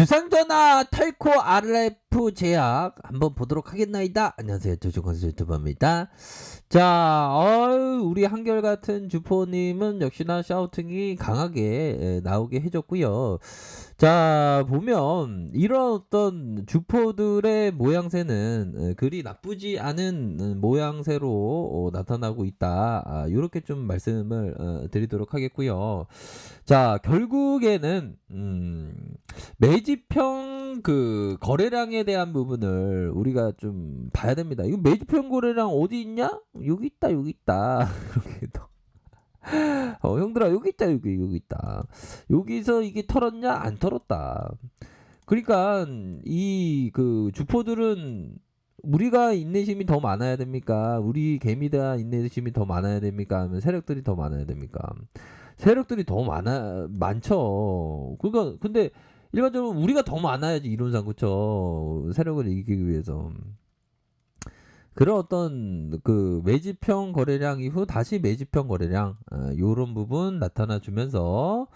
두상전화 텔코 RF 제약 한번 보도록 하겠나이다. 안녕하세요, 조종건설 유튜버입니다. 자, 우리 한결같은 주포님은 역시나 샤우팅이 강하게 나오게 해줬고요. 자, 보면 이런 어떤 주포들의 모양새는 그리 나쁘지 않은 모양새로 나타나고 있다. 이렇게 좀 말씀을 드리도록 하겠고요. 자, 결국에는 매집형 그 거래량에 대한 부분을 우리가 좀 봐야 됩니다. 이거 매집형 거래량 어디 있냐? 여기 있다, 여기 있다. 이렇게 또. 형들아, 여기 있다, 여기 있다. 여기서 이게 털었냐? 안 털었다. 그러니까 이 그 주포들은 우리가 인내심이 더 많아야 됩니까? 우리 개미가 인내심이 더 많아야 됩니까? 아니면 세력들이 더 많아야 됩니까? 세력들이 더 많죠. 그러니까 근데 일반적으로 우리가 더 많아야지, 이론상. 그쵸? 세력을 이기기 위해서. 그런 어떤 그 매집형 거래량 이후 다시 매집형 거래량, 요런 부분 나타나 주면서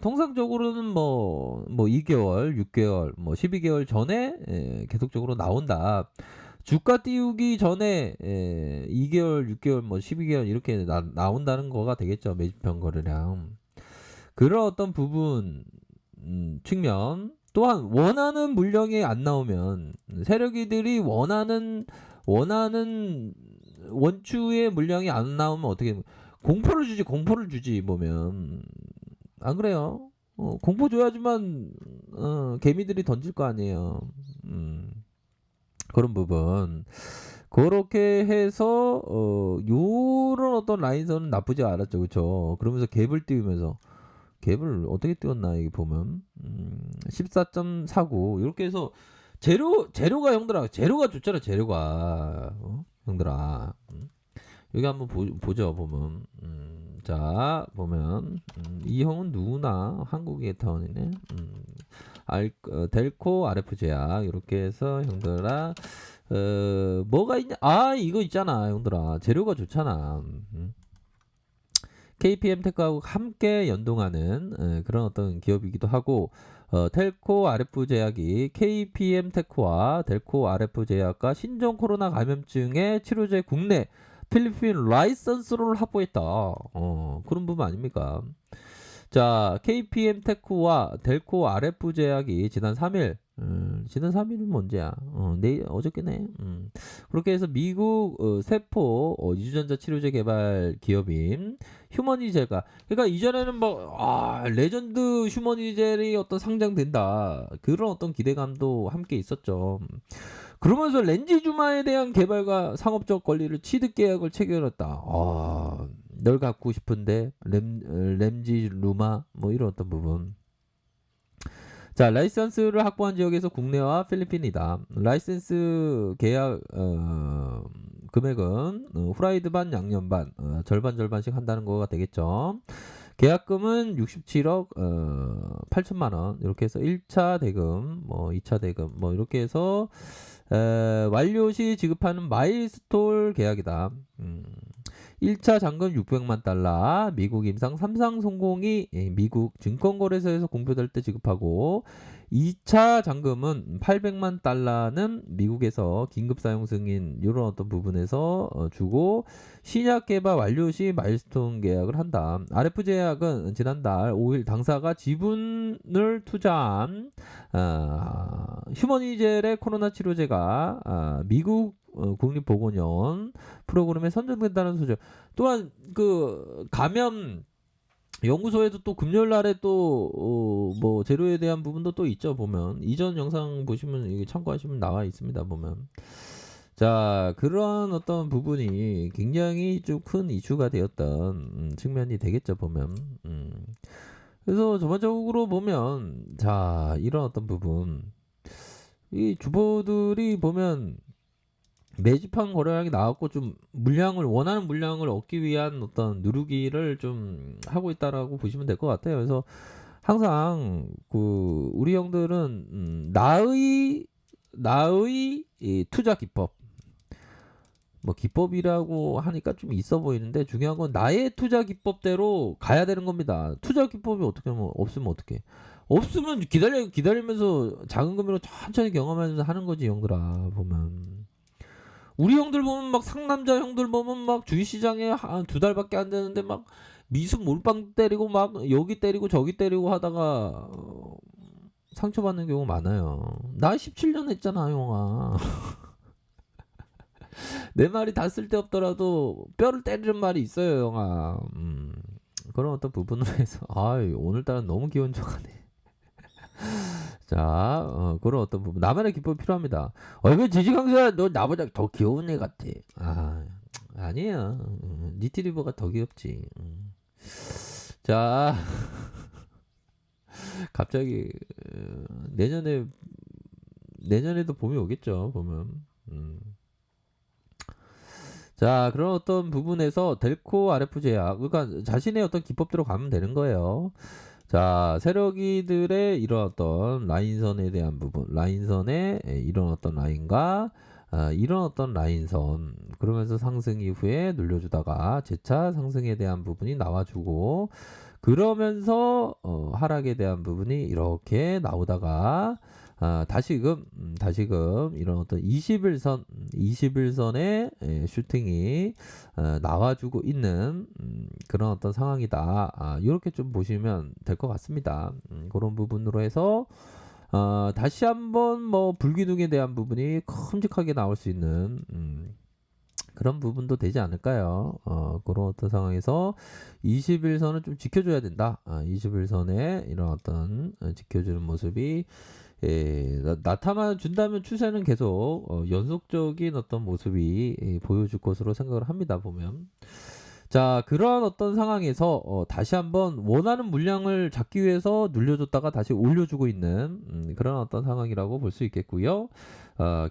통상적으로는 뭐 2개월, 6개월, 뭐 12개월 전에 계속적으로 나온다. 주가 띄우기 전에 2개월, 6개월, 뭐 12개월 이렇게 나온다는 거가 되겠죠. 매집형 거래량. 그런 어떤 부분 측면, 또한 원하는 물량이 안 나오면 세력이들이 원하는 원추의 물량이 안 나오면 어떻게, 공포를 주지 보면. 안 그래요? 공포 줘야지만 개미들이 던질 거 아니에요. 그런 부분. 그렇게 해서 요런 어떤 라인선은 나쁘지 않았죠. 그쵸? 그러면서 갭을 띄우면서, 갭을 어떻게 띄웠나 이게 보면 14.49 이렇게 해서 재료가, 형들아, 재료가 좋잖아. 재료가 형들아, 여기 한번 보죠. 보면 자, 보면 이 형은 누구나 한국의 타운이네. 델코 RF 제약 이렇게 해서 형들아, 뭐가 있냐? 이거 있잖아, 형들아. 재료가 좋잖아. KPM 테크하고 함께 연동하는 그런 어떤 기업이기도 하고, 텔코 RF 제약이 KPM 테크와 델코 RF 제약과 신종 코로나 감염증의 치료제 국내 필리핀 라이선스를 확보했다. 그런 부분 아닙니까? 자, KPM 테크와 델코 RF 제약이 지난 3일, 지난 3일은 언제야? 어저께네. 그렇게 해서 미국 세포 유전자 치료제 개발 기업인 휴머니젤과, 그러니까 이전에는 레전드 휴머니젤이 어떤 상장된다, 그런 어떤 기대감도 함께 있었죠. 그러면서 렌지주마에 대한 개발과 상업적 권리를 취득 계약을 체결했다. 널 갖고 싶은데 렌지루마, 뭐 이런 어떤 부분. 자, 라이선스를 확보한 지역에서 국내와 필리핀이다. 라이선스 계약 금액은 후라이드 반 양념 반, 절반씩 한다는 거가 되겠죠. 계약금은 67억 8천만 원, 이렇게 해서 1차 대금, 뭐 2차 대금, 뭐 이렇게 해서 완료 시 지급하는 마일스톨 계약이다. 1차 잔금 600만 달러, 미국 임상 삼성송공이 미국 증권거래소에서 공표될 때 지급하고, 2차 잔금은 800만 달러는 미국에서 긴급 사용 승인 이런 어떤 부분에서 주고, 신약 개발 완료 시 마일스톤 계약을 한다. RF 제약은 지난달 5일 당사가 지분을 투자한 휴머니젤의 코로나 치료제가 미국 국립보건원 프로그램에 선정된다는 소식. 또한 그 감염 연구소에도 또 금요일 날에 또 뭐 재료에 대한 부분도 또 있죠. 보면 이전 영상 보시면, 이게 참고하시면 나와 있습니다. 보면. 자, 그러한 어떤 부분이 굉장히 좀 큰 이슈가 되었던 측면이 되겠죠. 보면. 그래서 전반적으로 보면, 자, 이런 어떤 부분, 이 주보들이 보면 매집한 거래량이 나왔고, 좀 원하는 물량을 얻기 위한 어떤 누르기를 좀 하고 있다라고 보시면 될 것 같아요. 그래서 항상 그 우리 형들은 나의 이 투자 기법, 뭐 기법이라고 하니까 좀 있어 보이는데, 중요한 건 나의 투자 기법대로 가야 되는 겁니다. 투자 기법이 어떻게 하면 없으면 어떻게? 없으면 기다리면서 작은 금액으로 천천히 경험하면서 하는 거지 형들아. 보면 우리 형들 보면 막 상남자 형들 보면 막 주식시장에 한 2달밖에 안 되는데 막 미숙 몰빵 때리고 막 여기 때리고 저기 때리고 하다가 상처받는 경우 많아요. 나 17년 했잖아 형아. 내 말이 다 쓸데없더라도 뼈를 때리는 말이 있어요 형아. 그런 어떤 부분으로 해서 오늘따라 너무 귀여운 척하네. 자, 그런 어떤 부분 나만의 기법이 필요합니다. 왜 지지강사 너 나보다 더 귀여운 애 같아. 아니야. 니트리버가 더 귀엽지. 자, 갑자기 내년에도 봄이 오겠죠. 보면. 자, 그런 어떤 부분에서 델코 RF 제약, 그러니까 자신의 어떤 기법대로 가면 되는 거예요. 자, 세력이들의 이런 어떤 라인선에 대한 부분, 라인선의 이런 어떤 라인과 이런 어떤 라인선, 그러면서 상승 이후에 눌려주다가 재차 상승에 대한 부분이 나와주고, 그러면서 하락에 대한 부분이 이렇게 나오다가 다시금 이런 어떤 21선의 슈팅이 나와주고 있는 그런 어떤 상황이다. 이렇게 좀 보시면 될 것 같습니다. 그런 부분으로 해서 다시 한번 뭐 불기둥에 대한 부분이 큼직하게 나올 수 있는 그런 부분도 되지 않을까요? 그런 어떤 상황에서 21선을 좀 지켜줘야 된다. 21선에 이런 어떤 지켜주는 모습이 나타나 준다면 추세는 계속 연속적인 어떤 모습이 보여줄 것으로 생각을 합니다. 보면 자, 그러한 어떤 상황에서 다시 한번 원하는 물량을 잡기 위해서 눌려줬다가 다시 올려주고 있는 그런 어떤 상황이라고 볼 수 있겠고요.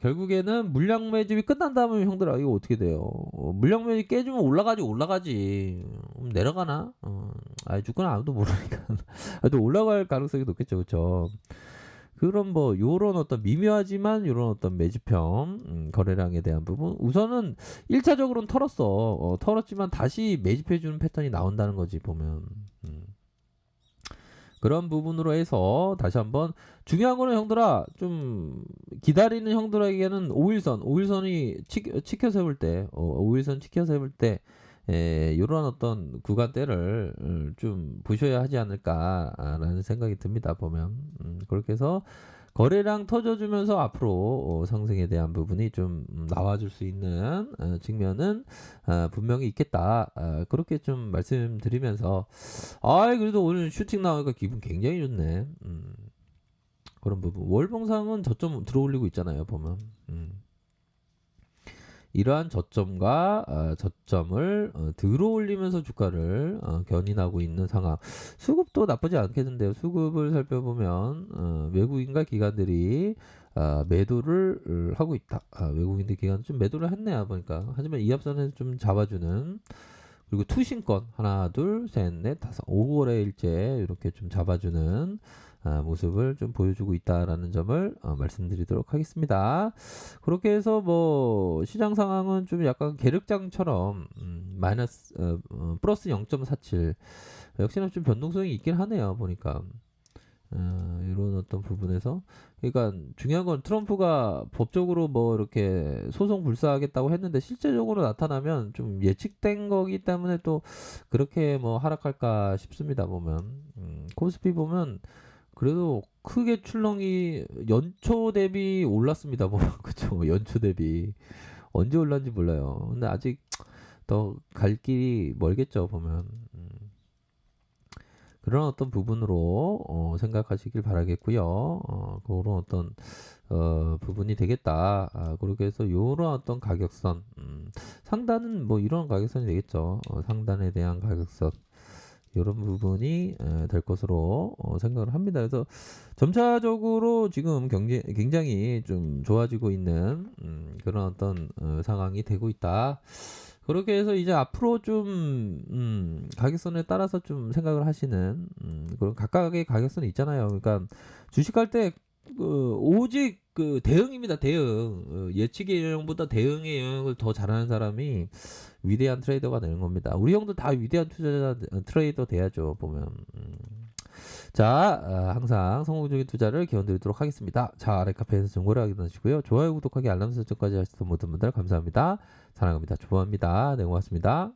결국에는 물량 매집이 끝난 다음에 형들아 이거 어떻게 돼요? 물량 매집 깨지면 올라가지. 내려가나? 죽거나 아무도 모르니까. 또 올라갈 가능성이 높겠죠, 그렇죠? 그런 뭐 요런 어떤 미묘하지만 요런 어떤 매집형 거래량에 대한 부분 우선은 1차적으로는 털었지만 다시 매집해주는 패턴이 나온다는 거지 보면. 그런 부분으로 해서 다시 한번 중요한 거는 형들아 좀 기다리는 형들에게는 5일선이 치켜 세울 때 5일선 치켜 세울 때 이런 어떤 구간대를 좀 보셔야 하지 않을까라는 생각이 듭니다. 보면 그렇게 해서 거래량 터져주면서 앞으로 상승에 대한 부분이 좀 나와줄 수 있는 측면은 분명히 있겠다. 그렇게 좀 말씀드리면서 그래도 오늘 슈팅 나오니까 기분 굉장히 좋네. 그런 부분 월봉상은 저점 들어올리고 있잖아요. 보면 이러한 저점과 저점을 들어올리면서 주가를 견인하고 있는 상황. 수급도 나쁘지 않겠는데요. 수급을 살펴보면 외국인과 기관들이 매도를 하고 있다. 외국인들 기관 좀 매도를 했네요. 보니까. 하지만 이합선에서 좀 잡아주는 그리고 투신권 하나 둘셋넷 다섯 5거래일째 이렇게 좀 잡아주는 모습을 좀 보여주고 있다라는 점을 말씀드리도록 하겠습니다. 그렇게 해서 뭐 시장 상황은 좀 약간 계륵장처럼 마이너스 플러스 0.47 역시나 좀 변동성이 있긴 하네요. 보니까 이런 어떤 부분에서 그러니까 중요한 건 트럼프가 법적으로 뭐 이렇게 소송 불사하겠다고 했는데 실제적으로 나타나면 좀 예측된 거기 때문에 또 그렇게 뭐 하락할까 싶습니다. 보면 코스피 보면 그래도 크게 출렁이 연초 대비 올랐습니다. 보면 그쵸 연초 대비 언제 올랐는지 몰라요. 근데 아직 더 갈 길이 멀겠죠. 보면 그런 어떤 부분으로 생각하시길 바라겠고요. 그런 어떤 부분이 되겠다. 그렇게 해서 이런 어떤 가격선 상단은 뭐 이런 가격선이 되겠죠. 상단에 대한 가격선 이런 부분이 될 것으로 생각을 합니다. 그래서 점차적으로 지금 굉장히 좀 좋아지고 있는 그런 어떤 상황이 되고 있다. 그렇게 해서 이제 앞으로 좀 가격선에 따라서 좀 생각을 하시는 그런 각각의 가격선이 있잖아요. 그러니까 주식할 때 오직 그 대응입니다. 대응. 예측의 영역보다 대응의 영역을 더 잘하는 사람이 위대한 트레이더가 되는 겁니다. 우리 형도 다 위대한 투자자 트레이더 돼야죠. 보면 자, 항상 성공적인 투자를 기원드리도록 하겠습니다. 자, 아래 카페에서 정보를 확인하시고요. 좋아요, 구독하기, 알람 설정까지 하시던 모든 분들 감사합니다. 사랑합니다. 좋아합니다. 네, 고맙습니다.